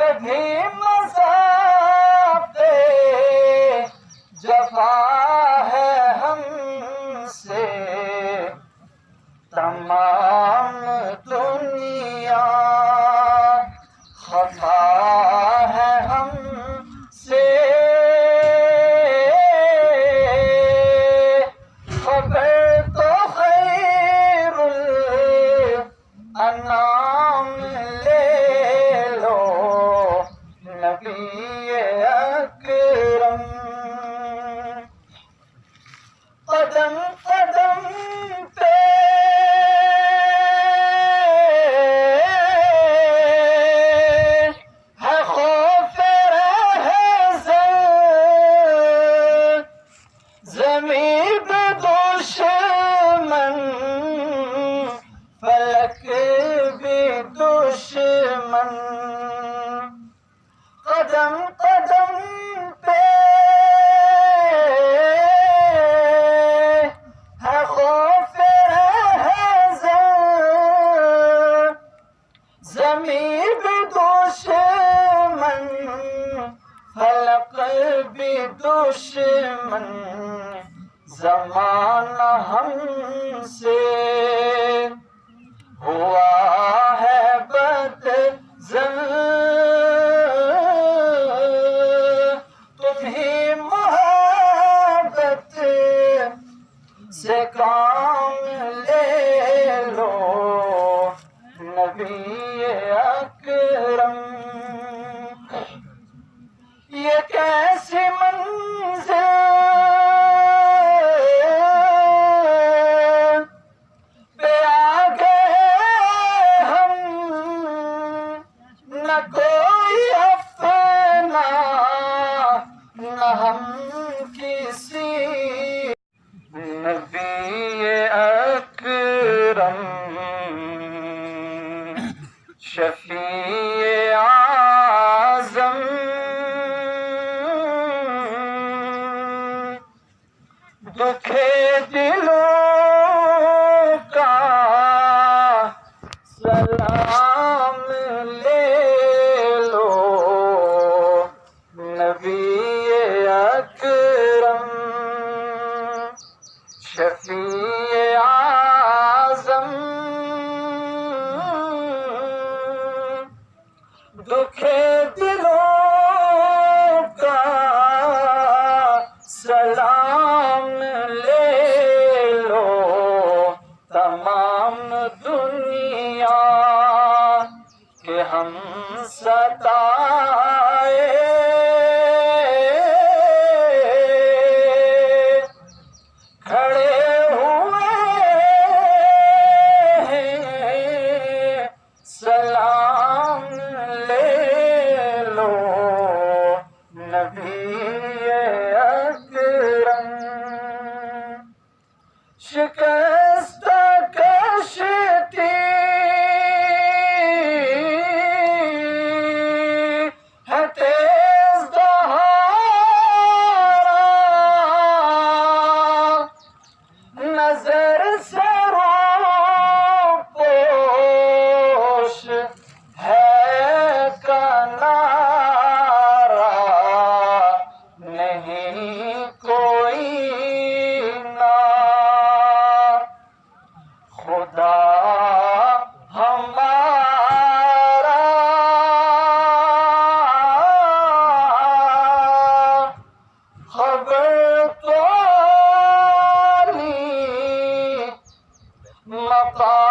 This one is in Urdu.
کبھی مذاق جفا ہے ہم سے، تمام دنیا خفا ہے ہم سے، خبر تو خیر الانام لے لو نبی اکرم، قدم قدم پہ ہے خوف رہزن، زمین پہ دشمن فلک بھی دشمن، قدم قدم پہ ہے خوف رہزن، زمین بھی دشمن فلک بھی دشمن، زمانہ ہم سے ہوا ہے بدظن، تمہیں محبت سے کام لے لو نبی اکرم، یہ کیسی منزل پہ آ گئے ہم، نہ کوئی اپنا نہ ہم کسی، نبی اکرم شفیع اعظم، دکھے دلوں کا سلام لے لو نبی اکرم شفیع اعظم، دکھے دلوں کا سلام لے لو، تمام دنیا کے ہم ستائے کھڑے ہوئے ہیں، سلام لے لو نبی اکرم، شکستہ کشتی ہے تیز دھارا، نظر سے روپوش ہے کنارہ، نہیں کوئی نار، خدا ہمارا خبر تو لی مقام